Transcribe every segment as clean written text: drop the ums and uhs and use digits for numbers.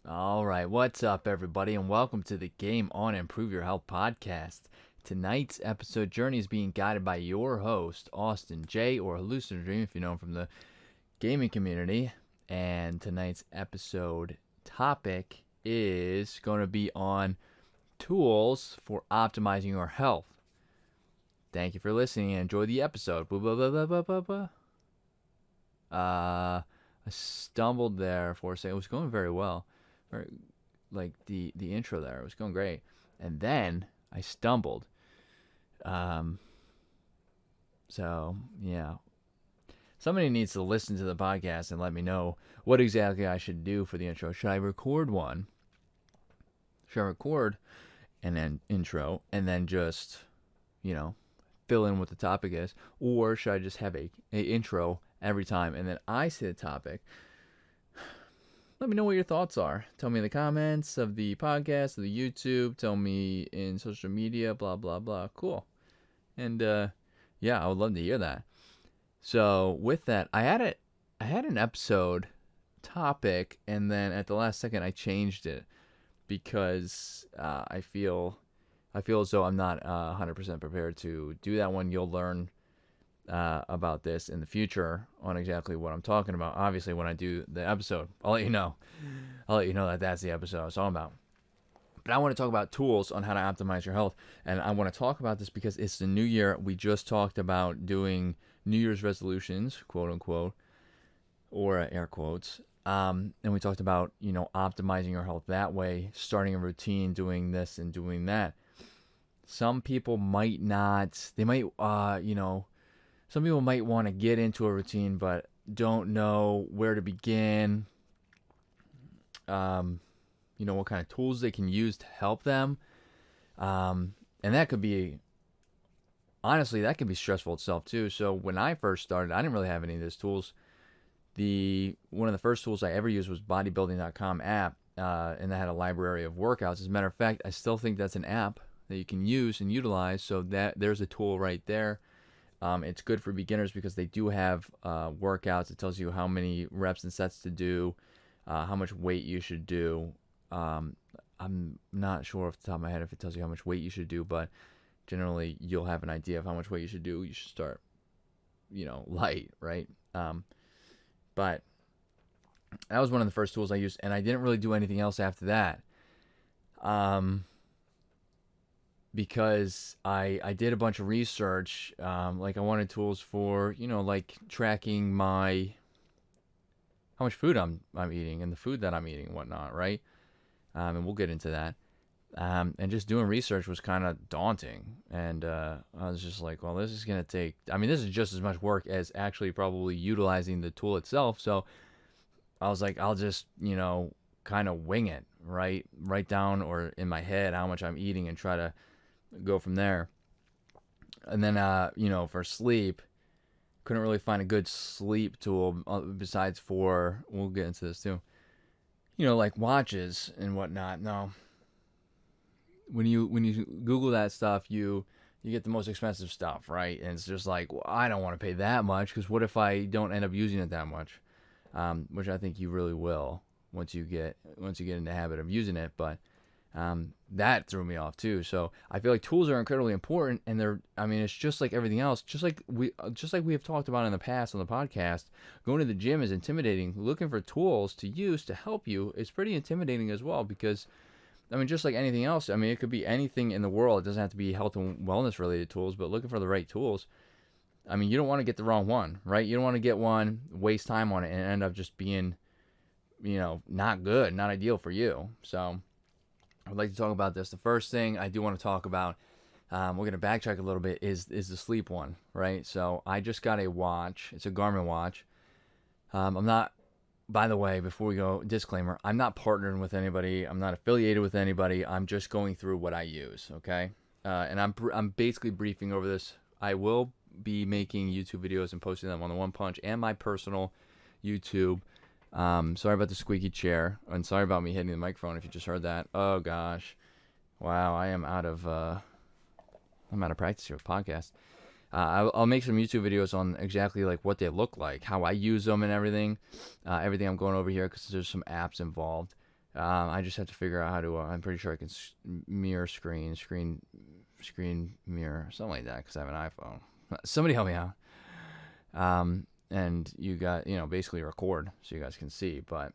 All right, what's up, everybody, and welcome to the Game On Improve Your Health podcast. Tonight's episode journey is being guided by your host, Austin J, or hallucinodream, if you know him from the gaming community. And tonight's episode topic is going to be on tools for optimizing your health. Thank you for listening and enjoy the episode. Blah, blah, blah, blah, blah, blah, blah. I stumbled there for a second. It was going very well. Very, like the intro there, it was going great, and then I stumbled. Um, so yeah, somebody needs to listen to the podcast and let me know what exactly I should do for the intro. Should I record one? Should I record and then intro and then just you know fill in what the topic is, or should I just have a intro every time and then I say the topic? Let me know what your thoughts are. Tell me in the comments of the podcast, of the YouTube. Tell me in social media, blah, blah, blah. Cool. And yeah, I would love to hear that. So with that, I had an episode topic, and then at the last second I changed it because I feel as though I'm not 100% prepared to do that one. You'll learn about this in the future on exactly what I'm talking about. Obviously, when I do the episode, I'll let you know. I'll let you know that that's the episode I was talking about. But I want to talk about tools on how to optimize your health. And I want to talk about this because it's the new year. We just talked about doing New Year's resolutions, quote unquote, or air quotes. And we talked about, optimizing your health that way, starting a routine, doing this and doing that. Some people might not, they might, some people might want to get into a routine but don't know where to begin, what kind of tools they can use to help them. And that could be, honestly, that can be stressful itself too. So when I first started, I didn't really have any of these tools. One of the first tools I ever used was bodybuilding.com app, and that had a library of workouts. As a matter of fact, I still think that's an app that you can use and utilize. So that there's a tool right there. It's good for beginners because they do have workouts. It tells you how many reps and sets to do, how much weight you should do. I'm not sure off the top of my head if it tells you how much weight you should do, but generally you'll have an idea of how much weight you should do. You should start, light, right? But that was one of the first tools I used, and I didn't really do anything else after that. Because I did a bunch of research. Like I wanted tools for, like tracking how much food I'm eating and the food that I'm eating and whatnot, right? And we'll get into that. And just doing research was kind of daunting. And I was just like, well, this is going to take, this is just as much work as actually probably utilizing the tool itself. So I was like, I'll just, kind of wing it, right? Write down or in my head how much I'm eating and try to go from there. And then, for sleep, couldn't really find a good sleep tool besides we'll get into this too, like watches and whatnot. No, when you Google that stuff, you get the most expensive stuff, right? And it's just like, well, I don't want to pay that much because what if I don't end up using it that much? Which I think you really will once you get in the habit of using it. But that threw me off too. So I feel like tools are incredibly important, and it's just like everything else. Just like we have talked about in the past on the podcast, going to the gym is intimidating. Looking for tools to use to help you is pretty intimidating as well, because just like anything else, it could be anything in the world. It doesn't have to be health and wellness related tools, but looking for the right tools. You don't want to get the wrong one, right? You don't want to get one, waste time on it, and end up just being, not good, not ideal for you. So I'd like to talk about this. The first thing I do want to talk about, we're going to backtrack a little bit, is the sleep one, right? So I just got a watch. It's a Garmin watch. I'm not, by the way, before we go, disclaimer, I'm not partnering with anybody. I'm not affiliated with anybody. I'm just going through what I use, okay? And I'm basically briefing over this. I will be making YouTube videos and posting them on the One Punch and my personal YouTube. Sorry about the squeaky chair, and sorry about me hitting the microphone if you just heard that. Oh gosh, wow, I'm out of practice here with podcasts. I'll make some YouTube videos on exactly like what they look like, how I use them, and everything I'm going over here, because there's some apps involved. I just have to figure out how to. I'm pretty sure I can mirror screen mirror, something like that, because I have an iPhone. Somebody help me out. And you got, basically record so you guys can see. But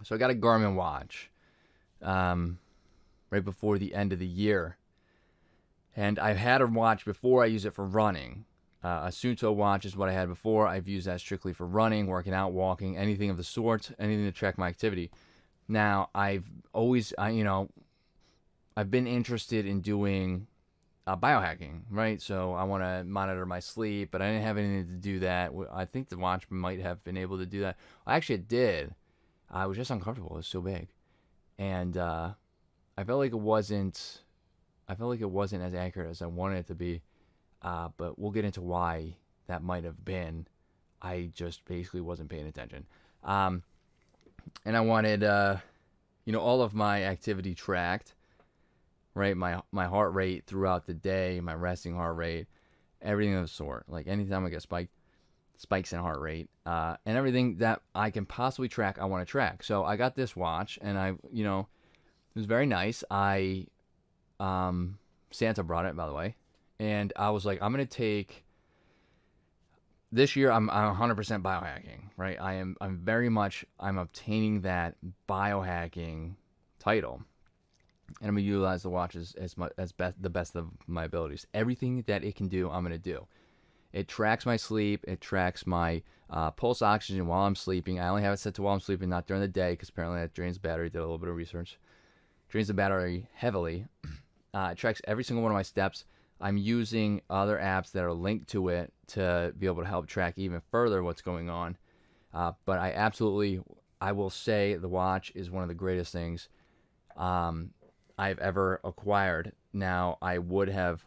so I got a Garmin watch, right before the end of the year, and I've had a watch before. I use it for running. A Sunto watch is what I had before. I've used that strictly for running, working out, walking, anything of the sort, anything to track my activity. Now, I've always, I've been interested in doing biohacking, right? So I want to monitor my sleep, but I didn't have anything to do that. I think the watch might have been able to do that. Actually, it did. I was just uncomfortable. It was so big, and I felt like it wasn't. I felt like it wasn't as accurate as I wanted it to be. But we'll get into why that might have been. I just basically wasn't paying attention. And I wanted, all of my activity tracked, right? My heart rate throughout the day, my resting heart rate, everything of the sort. Like anytime I get spikes in heart rate, and everything that I can possibly track, I want to track. So I got this watch, and it was very nice. Santa brought it, by the way. And I was like, I'm going to take this year. I'm 100% biohacking, right? I'm obtaining that biohacking title, and I'm going to utilize the watch as much as the best of my abilities. Everything that it can do, I'm going to do. It tracks my sleep. It tracks my pulse oxygen while I'm sleeping. I only have it set to while I'm sleeping, not during the day, because apparently that drains the battery. Did a little bit of research. Drains the battery heavily. It tracks every single one of my steps. I'm using other apps that are linked to it to be able to help track even further what's going on. But I will say the watch is one of the greatest things I've ever acquired. Now, I would have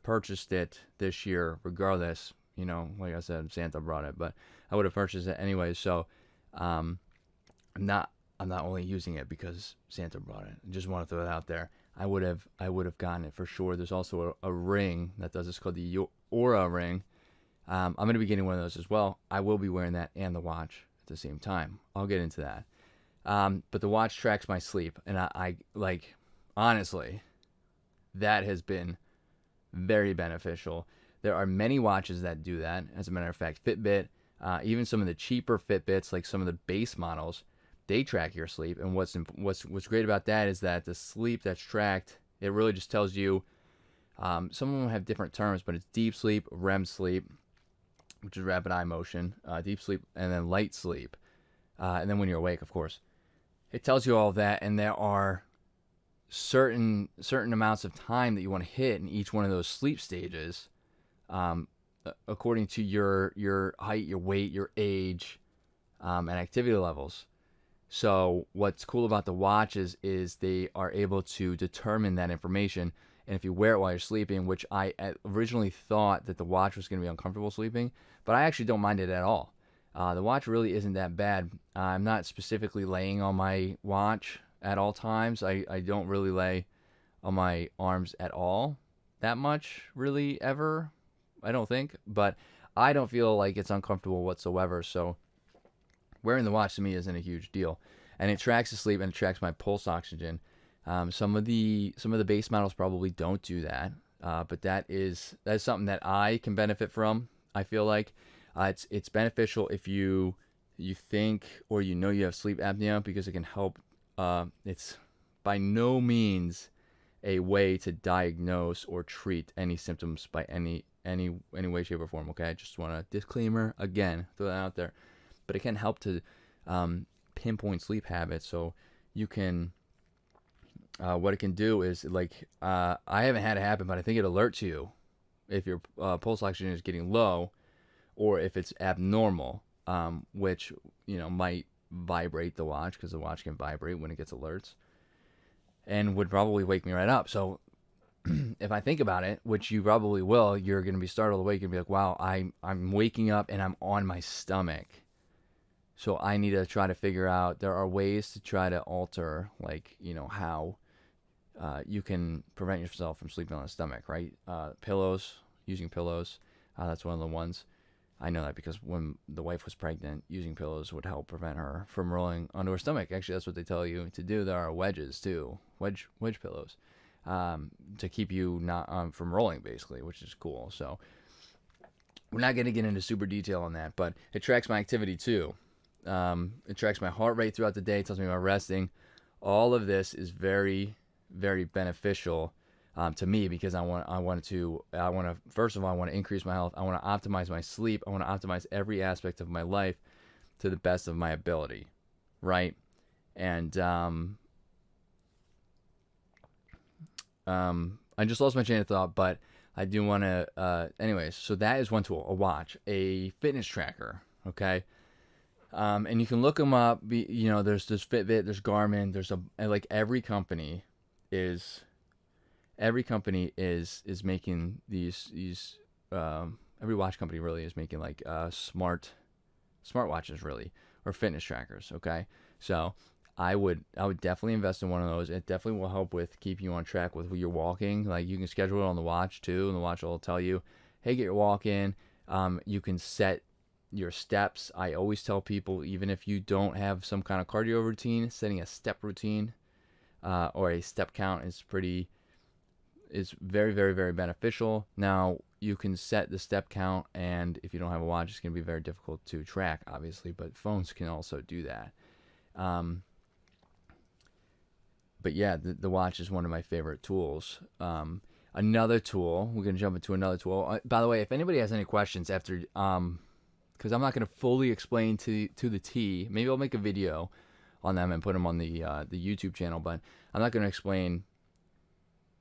purchased it this year regardless. Like I said, Santa brought it, but I would have purchased it anyway. So I'm not only using it because Santa brought it. I just want to throw it out there. I would have gotten it for sure. There's also a ring that does this called the Aura ring. I'm going to be getting one of those as well. I will be wearing that and the watch at the same time. I'll get into that. But the watch tracks my sleep, and I like, honestly, that has been very beneficial. There are many watches that do that. As a matter of fact, Fitbit, even some of the cheaper Fitbits, like some of the base models, they track your sleep. And what's great about that is that the sleep that's tracked, it really just tells you, some of them have different terms, but it's deep sleep, REM sleep, which is rapid eye motion, deep sleep, and then light sleep. And then when you're awake, of course. It tells you all of that, and there are certain amounts of time that you want to hit in each one of those sleep stages, according to your height, your weight, your age, and activity levels. So what's cool about the watches is they are able to determine that information. And if you wear it while you're sleeping, which I originally thought that the watch was going to be uncomfortable sleeping, but I actually don't mind it at all. The watch really isn't that bad. I'm not specifically laying on my watch at all times. I don't really lay on my arms at all that much, really, ever. I don't think. But I don't feel like it's uncomfortable whatsoever. So wearing the watch to me isn't a huge deal, and it tracks the sleep and it tracks my pulse oxygen. Some of the base models probably don't do that, but that's something that I can benefit from. I feel like it's beneficial if you think or you have sleep apnea, because it can help. It's by no means a way to diagnose or treat any symptoms by any way, shape, or form. Okay, I just want a disclaimer again, throw that out there. But it can help to pinpoint sleep habits. So you can, what it can do is, like, I haven't had it happen, but I think it alerts you if your pulse oxygen is getting low or if it's abnormal, which, might vibrate the watch, because the watch can vibrate when it gets alerts, and would probably wake me right up. So if I think about it, which you probably will, you're going to be startled awake and be like, wow, I'm waking up and I'm on my stomach. So I need to try to figure out, there are ways to try to alter, like, how you can prevent yourself from sleeping on the stomach, right? Pillows, using pillows. That's one of the ones. I know that because when the wife was pregnant, using pillows would help prevent her from rolling onto her stomach. Actually, that's what they tell you to do. There are wedges too, wedge pillows, to keep you not from rolling, basically, which is cool. So we're not going to get into super detail on that, but it tracks my activity too. It tracks my heart rate throughout the day. It tells me about resting. All of this is very, very beneficial to me because I want to first of all, I want to increase my health. I want to optimize my sleep. I want to optimize every aspect of my life to the best of my ability, right? And I just lost my chain of thought, but I do want to. Anyways, so that is one tool: a watch, a fitness tracker. Okay. And you can look them up. There's Fitbit, there's Garmin, like every company is making these every watch company really is making like smart watches really, or fitness trackers. Okay, so I would definitely invest in one of those. It definitely will help with keeping you on track with your walking. Like you can schedule it on the watch too, and the watch will tell you, hey, get your walk in. You can set your steps. I always tell people, even if you don't have some kind of cardio routine, setting a step routine or a step count is very, very, very beneficial. Now, you can set the step count, and if you don't have a watch, it's going to be very difficult to track, obviously, but phones can also do that. But yeah, the watch is one of my favorite tools. Another tool, we're going to jump into another tool. By the way, if anybody has any questions after, because I'm not going to fully explain to the T, maybe I'll make a video on them and put them on the YouTube channel, but I'm not going to explain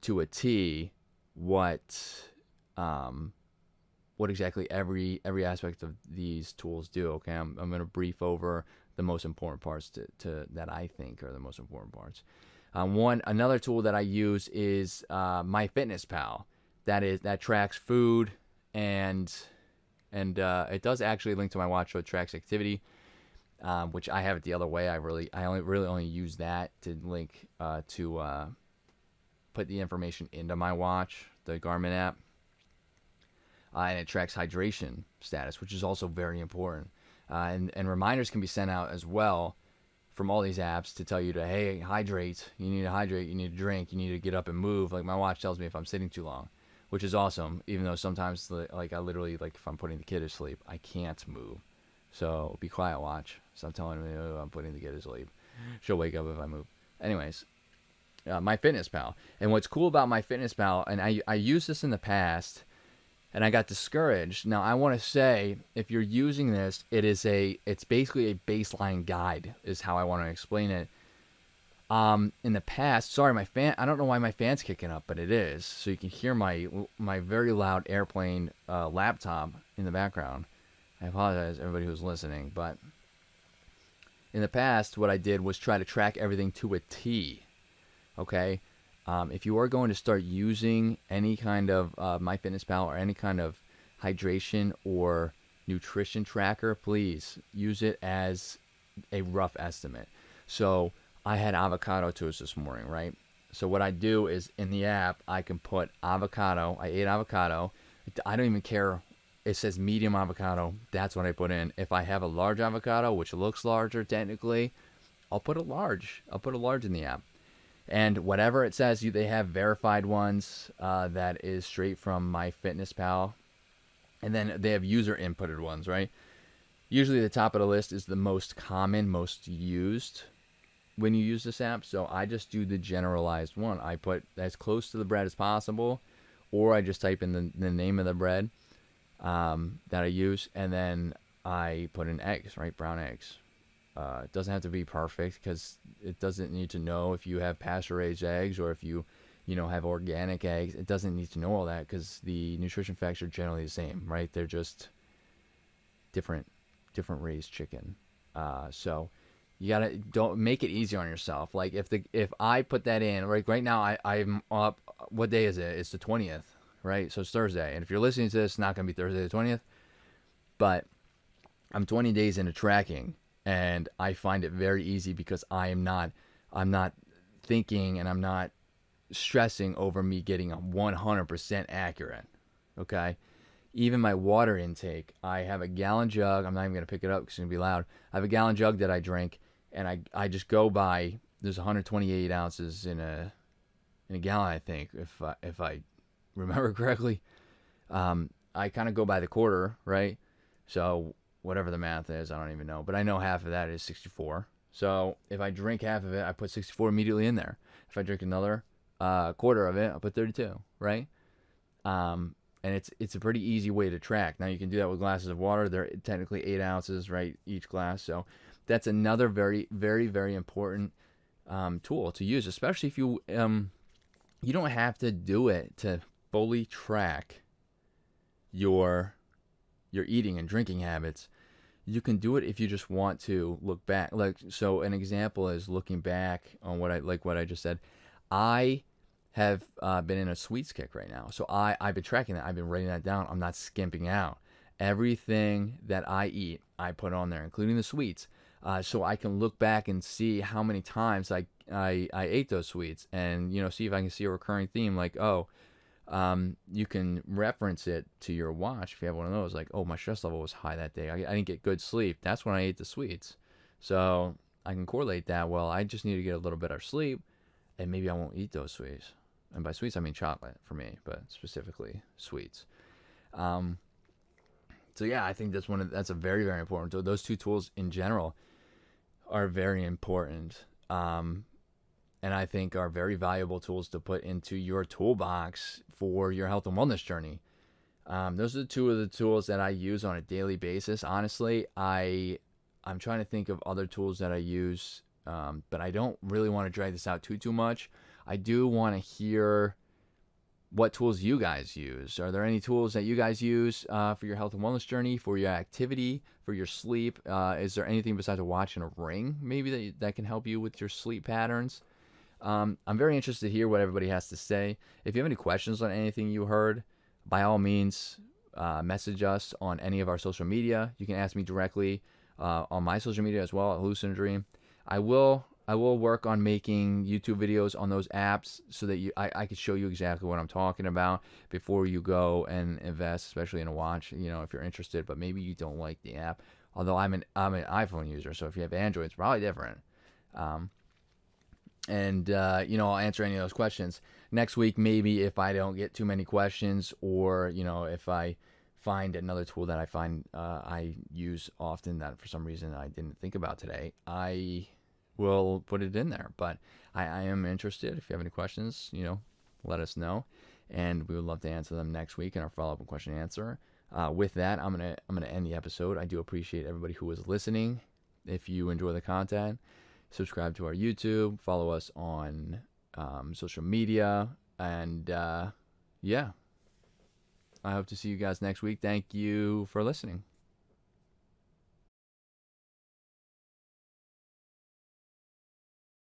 to a T what exactly every aspect of these tools do. Okay, I'm going to brief over the most important parts to that I think are the most important parts. Another tool that I use is MyFitnessPal. That tracks food and it does actually link to my watch, so it tracks activity, which I have it the other way. I only use that to link to put the information into my watch, the Garmin app, and it tracks hydration status, which is also very important. And reminders can be sent out as well from all these apps to tell you to, hey, hydrate. You need to hydrate. You need to drink. You need to get up and move. Like my watch tells me if I'm sitting too long, which is awesome. Even though sometimes, like I literally, like if I'm putting the kid to sleep, I can't move. So be quiet, watch. Stop telling me, oh, I'm putting the kid to sleep. She'll wake up if I move. Anyways, MyFitnessPal. And what's cool about MyFitnessPal, and I used this in the past, and I got discouraged. Now I want to say, if you're using this, it's basically a baseline guide, is how I want to explain it. In the past, sorry, I don't know why my fan's kicking up, but it is. So you can hear my very loud airplane laptop in the background. I apologize, everybody who's listening, but in the past, what I did was try to track everything to a T. Okay, if you are going to start using any kind of MyFitnessPal or any kind of hydration or nutrition tracker, please use it as a rough estimate. So I had avocado toast this morning, right? So what I do is in the app, I can put avocado. I ate avocado. I don't even care. It says medium avocado. That's what I put in. If I have a large avocado, which looks larger technically, I'll put a large. I'll put a large in the app. And whatever it says, they have verified ones that is straight from MyFitnessPal. And then they have user inputted ones, right? Usually the top of the list is the most common, most used when you use this app. So I just do the generalized one. I put as close to the bread as possible, or I just type in the name of the bread that I use, and then I put in eggs, right? Brown eggs. It doesn't have to be perfect because it doesn't need to know if you have pasture-raised eggs or if you have organic eggs. It doesn't need to know all that because the nutrition facts are generally the same, right? They're just different raised chicken. So you don't make it easier on yourself. Like if I put that in, right now I'm up. What day is it? It's the 20th, right? So it's Thursday. And if you're listening to this, it's not going to be Thursday the 20th. But I'm 20 days into tracking. And I find it very easy because I'm not thinking and I'm not stressing over me getting 100% accurate. Okay. even my water intake. I have a gallon jug. I'm not even going to pick it up because it's going to be loud. I have a gallon jug that I drink, and I just go by, there's 128 ounces in a gallon, I think, if I remember correctly. I kind of go by the quarter, right? So whatever the math is, I don't even know. But I know half of that is 64. So if I drink half of it, I put 64 immediately in there. If I drink another quarter of it, I'll put 32, right? And it's a pretty easy way to track. Now you can do that with glasses of water. They're technically 8 ounces, right, each glass. So that's another very, very, very important tool to use, especially if you don't have to do it to fully track your eating and drinking habits. You can do it if you just want to look back. Like, so an example is looking back on what I just said. I have been in a sweets kick right now. So I've been tracking that. I've been writing that down. I'm not skimping out. Everything that I eat, I put on there, including the sweets. So I can look back and see how many times I ate those sweets, and see if I can see a recurring theme, like, you can reference it to your watch if you have one of those, like, oh, my stress level was high that day. I didn't get good sleep. That's when I ate the sweets. So I can correlate that. Well, I just need to get a little better sleep, and maybe I won't eat those sweets. And by sweets, I mean chocolate for me, but specifically sweets. So yeah, I think that's a very, very important tool. Those two tools in general are very important. And I think are very valuable tools to put into your toolbox for your health and wellness journey. Those are two of the tools that I use on a daily basis. Honestly, I'm trying to think of other tools that I use, but I don't really want to drag this out too much. I do want to hear what tools you guys use. Are there any tools that you guys use for your health and wellness journey, for your activity, for your sleep? Is there anything besides a watch and a ring maybe that can help you with your sleep patterns? I'm very interested to hear what everybody has to say. If you have any questions on anything you heard, by all means, message us on any of our social media. You can ask me directly on my social media as well at hallucinodream. I will work on making YouTube videos on those apps so that I could show you exactly what I'm talking about before you go and invest, especially in a watch. If you're interested, but maybe you don't like the app. Although I'm an iPhone user, so if you have Android, it's probably different. And I'll answer any of those questions next week. Maybe if I don't get too many questions, or if I find another tool that I find I use often that for some reason I didn't think about today, I will put it in there. But I am interested. If you have any questions, let us know, and we would love to answer them next week in our follow-up question and answer. With that, I'm gonna end the episode. I do appreciate everybody who is listening. If you enjoy the content, subscribe to our YouTube, follow us on social media, and yeah, I hope to see you guys next week. Thank you for listening.